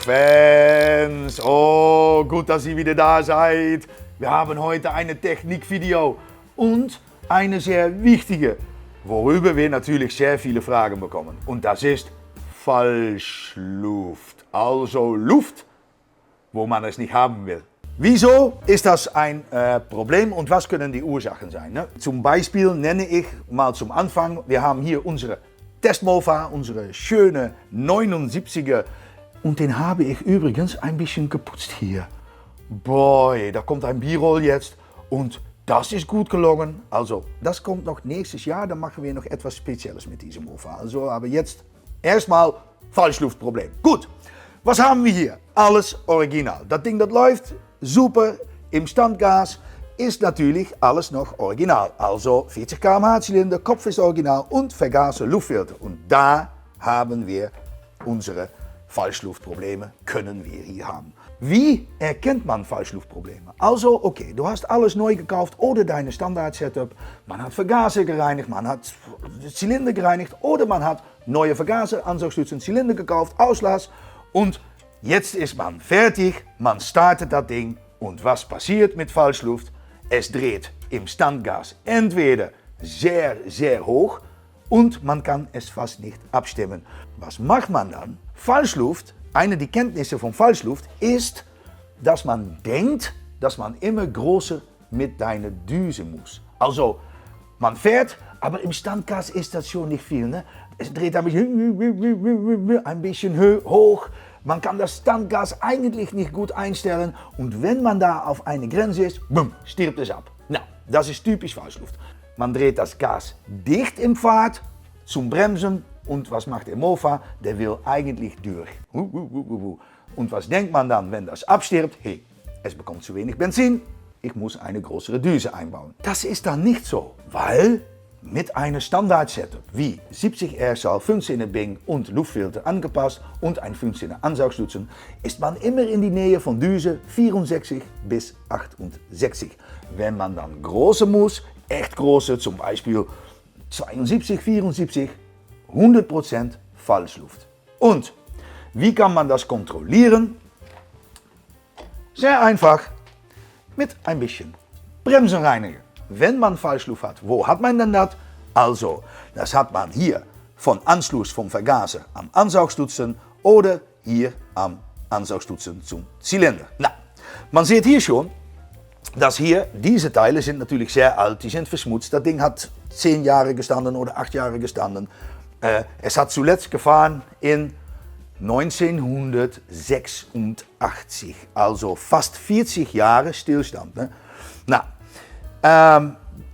Fans, oh, gut, dass ihr wieder da seid. Wir haben heute ein Technikvideo und eine sehr wichtige, worüber wir natürlich sehr viele Fragen bekommen. Und das ist Falschluft, also Luft, wo man es nicht haben will. Wieso ist das ein Problem und was können die Ursachen sein? Ne? Zum Beispiel nenne ich mal zum Anfang, wir haben hier unsere Testmofa, unsere schöne 79er. Und den habe ich übrigens ein bisschen geputzt hier. Boy, da kommt ein B-Roll jetzt und das ist gut gelungen. Also, das kommt noch nächstes Jahr, dann machen wir noch etwas Spezielles mit diesem Mofa. Also, aber jetzt erstmal Falschluftproblem. Gut, was haben wir hier? Alles original. Das Ding, das läuft super im Standgas, ist natürlich alles noch original. Also 40 km/h Zylinder, Kopf ist original und Vergaser, Luftfilter. Und da haben wir unsere Falschluftprobleme, können wir hier haben. Wie erkennt man Falschluftprobleme? Also, okay, du hast alles neu gekauft oder deine Standard-Setup. Man hat Vergaser gereinigt, man hat Zylinder gereinigt oder man hat neue Vergaser, Ansaugstützen, Zylinder gekauft, Auslass. Und jetzt ist man fertig, man startet das Ding und was passiert mit Falschluft? Es dreht im Standgas entweder sehr, sehr hoch und man kann es fast nicht abstimmen. Was macht man dann? Falschluft, eine der Kenntnisse von Falschluft ist, dass man denkt, dass man immer größer mit deiner Düse muss. Also, man fährt, aber im Standgas ist das schon nicht viel. Ne? Es dreht ein bisschen hoch. Man kann das Standgas eigentlich nicht gut einstellen und wenn man da auf eine Grenze ist, boom, stirbt es ab. Na, das ist typisch Falschluft. Man dreht das Gas dicht im Fahrt zum Bremsen und was macht der Mofa? Der will eigentlich durch. Und was denkt man dann, wenn das abstirbt? Hey, es bekommt zu wenig Benzin, ich muss eine größere Düse einbauen. Das ist dann nicht so, weil mit einem Standard-Setup wie 70 Airsaal, 15er Bing und Luftfilter angepasst und ein 15er Ansaugstutzen ist man immer in die Nähe von Düse 64 bis 68. Wenn man dann große muss, echt große, zum Beispiel 72, 74, 100% Falschluft. Und wie kann man das kontrollieren? Sehr einfach, mit ein bisschen Bremsenreiniger. Wenn man Falschluft hat, wo hat man denn das? Also, das hat man hier von Anschluss vom Vergaser am Ansaugstutzen oder hier am Ansaugstutzen zum Zylinder. Na, man sieht hier schon, dass hier diese Teile sind natürlich sehr alt, die sind verschmutzt. Das Ding hat 10 Jahre gestanden oder 8 Jahre gestanden. Es hat zuletzt gefahren in 1986, also fast 40 Jahre Stillstand. Ne? Na,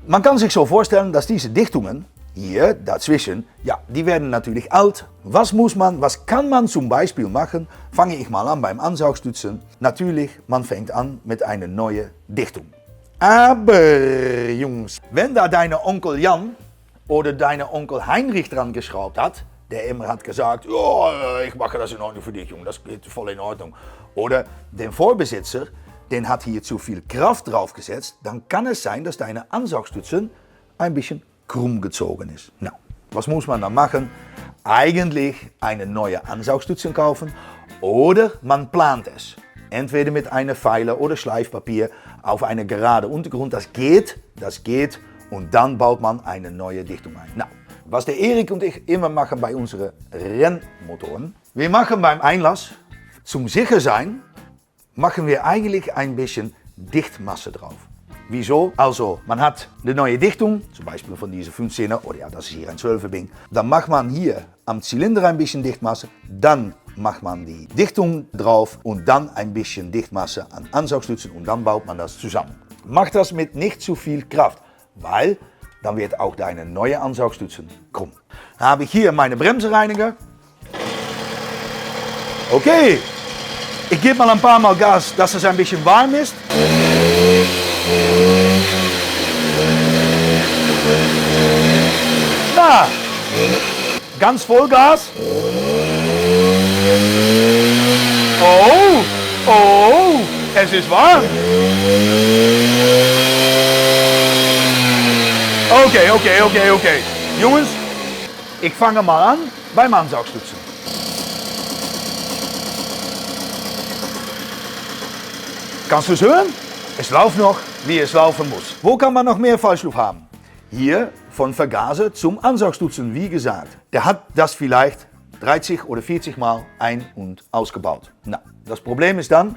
man kann sich so vorstellen, dass diese Dichtungen hier dazwischen, ja, die werden natürlich alt. Was kann man zum Beispiel machen? Fange ich mal an beim Ansaugstutzen. Natürlich, man fängt an mit einer neuen Dichtung. Aber Jungs, wenn da deine Onkel Jan oder deine Onkel Heinrich dran geschraubt hat, der immer hat gesagt, oh, ich mache das in Ordnung für dich, Junge, das geht voll in Ordnung. Oder den Vorbesitzer, den hat hier zu viel Kraft drauf gesetzt, dann kann es sein, dass deine Ansaugstutzen ein bisschen krumm gezogen ist. Na, was muss man dann machen? Eigentlich eine neue Ansaugstutzen kaufen oder man plant es. Entweder mit einer Pfeiler oder Schleifpapier auf eine gerade Untergrund. Das geht und dann baut man eine neue Dichtung ein. Na, was der Erik und ich immer machen bei unseren Rennmotoren, wir machen beim Einlass, zum Sichersein, machen wir eigentlich ein bisschen Dichtmasse drauf. Wieso? Also, man hat eine neue Dichtung, zum Beispiel von dieser 15er, oder ja, das ist hier ein 12er Bing. Dann macht man hier am Zylinder ein bisschen Dichtmasse, dann macht man die Dichtung drauf und dann ein bisschen Dichtmasse an Ansaugstutzen und dann baut man das zusammen. Macht das mit nicht zu viel Kraft, weil dann wird auch deine neue Ansaugstutzen krumm. Dann habe ich hier meine Bremsenreiniger. Okay. Ich gebe mal ein paar Mal Gas, dass es ein bisschen warm ist. Na, ganz Vollgas. Oh, es ist warm. Okay. Jongens, ich fange mal an beim Ansaugstutzen. Kannst du es hören? Es läuft noch, wie es laufen muss. Wo kann man noch mehr Falschluft haben? Hier von Vergaser zum Ansaugstutzen, wie gesagt. Der hat das vielleicht 30 oder 40 Mal ein- und ausgebaut. Na, das Problem ist dann,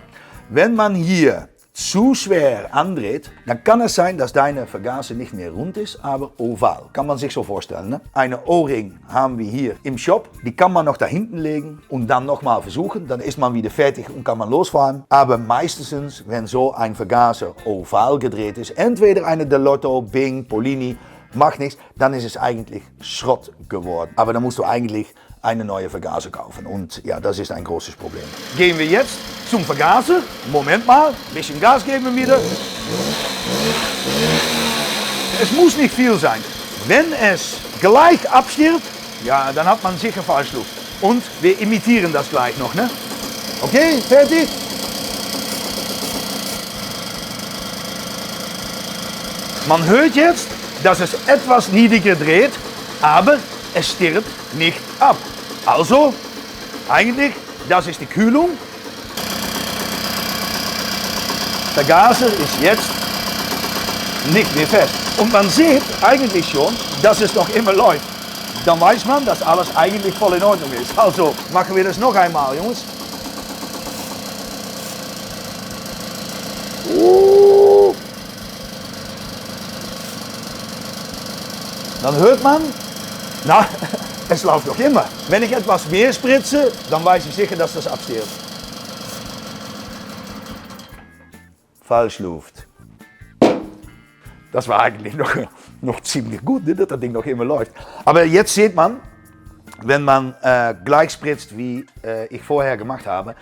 wenn man hier zu schwer andreht, dann kann es sein, dass deine Vergaser nicht mehr rund ist, aber oval. Kann man sich so vorstellen. Ne? Eine O-Ring haben wir hier im Shop. Die kann man noch da hinten legen und dann nochmal versuchen. Dann ist man wieder fertig und kann man losfahren. Aber meistens, wenn so ein Vergaser oval gedreht ist, entweder eine Delotto, Bing, Polini, macht nichts, dann ist es eigentlich Schrott geworden. Aber dann musst du eigentlich eine neue Vergaser kaufen und ja, das ist ein großes Problem. Gehen wir jetzt zum Vergaser. Moment mal, ein bisschen Gas geben wir wieder. Es muss nicht viel sein. Wenn es gleich abstirbt, ja, dann hat man sicher Falschluft. Und wir imitieren das gleich noch, ne? Okay, fertig? Man hört jetzt, dass es etwas niedriger dreht, aber es stirbt nicht ab. Also, eigentlich, das ist die Kühlung. Der Vergaser ist jetzt nicht mehr fest. Und man sieht eigentlich schon, dass es noch immer läuft. Dann weiß man, dass alles eigentlich voll in Ordnung ist. Also, machen wir das noch einmal, Jungs. Dann hört man, na, es läuft noch immer. Wenn ich etwas mehr spritze, dann weiß ich sicher, dass das abstirbt. Falschluft. Das war eigentlich noch ziemlich gut, ne, dass das Ding noch immer läuft. Aber jetzt sieht man, wenn man gleich spritzt, wie ich vorher gemacht habe,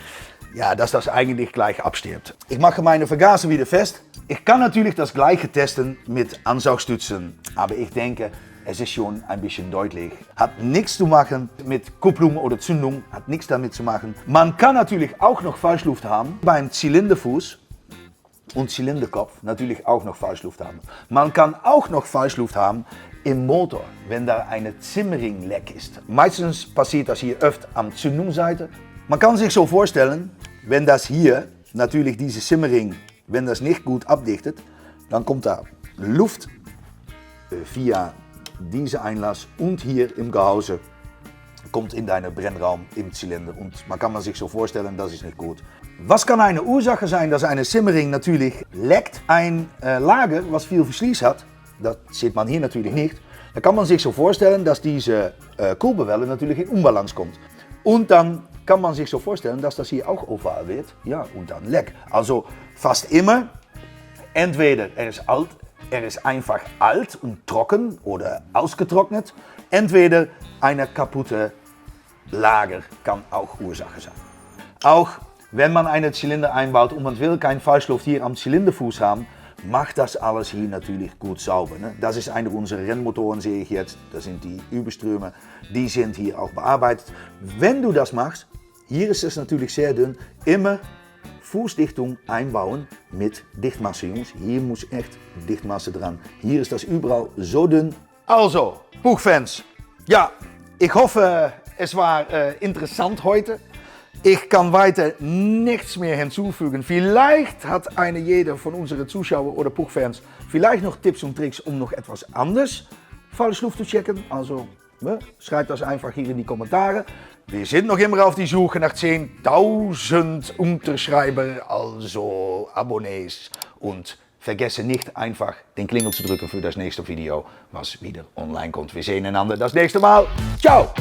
ja, dass das eigentlich gleich abstirbt. Ich mache meine Vergaser wieder fest. Ich kann natürlich das gleiche testen mit Ansaugstützen, aber ich denke, es ist schon ein bisschen deutlich. Hat nichts zu machen mit Kupplung oder Zündung, hat nichts damit zu machen. Man kann natürlich auch noch Falschluft haben beim Zylinderfuß und Zylinderkopf, natürlich auch noch Falschluft haben. Man kann auch noch Falschluft haben im Motor, wenn da eine Zimmering leck ist. Meistens passiert das hier öfter am Zündungsseite. Man kann sich so vorstellen, wenn das hier, natürlich diese Zimmering, wenn das nicht gut abdichtet, dann kommt da Luft via diese Einlass und hier im Gehäuse kommt in deinen Brennraum im Zylinder. Und man kann sich so vorstellen, das ist nicht gut. Was kann eine Ursache sein, dass eine Simmering natürlich leckt? Ein Lager, was viel Verschlies hat, das sieht man hier natürlich nicht. Da kann man sich so vorstellen, dass diese Kurbelwelle natürlich in Unbalance kommt. Und dann kann man sich so vorstellen, dass das hier auch oval wird. Ja, und dann leck. Also fast immer, entweder er ist einfach alt und trocken oder ausgetrocknet. Entweder eine kaputte Lager kann auch Ursache sein. Auch wenn man einen Zylinder einbaut und man will kein Falschluft hier am Zylinderfuß haben, macht das alles hier natürlich gut sauber. Ne? Das ist einer unserer Rennmotoren, sehe ich jetzt. Das sind die Überströme, die sind hier auch bearbeitet. Wenn du das machst, hier ist es natürlich sehr dünn, immer Fußdichtung einbauen mit Dichtmasse, Jungs. Hier muss echt Dichtmasse dran. Hier ist das überall so dünn. Also, Puchfans, ja, ich hoffe, es war interessant heute. Ich kann weiter nichts mehr hinzufügen. Vielleicht hat jeder von unseren Zuschauern oder Puchfans vielleicht noch Tipps und Tricks, um noch etwas anders Falschluft zu checken. Also, schreibt das einfach hier in die Kommentare. Wir sind noch immer auf die Suche nach 10.000 Unterschreiber, also Abonnees. Und vergesse nicht einfach den Klingel zu drücken für das nächste Video, was wieder online kommt. Wir sehen einander das nächste Mal. Ciao!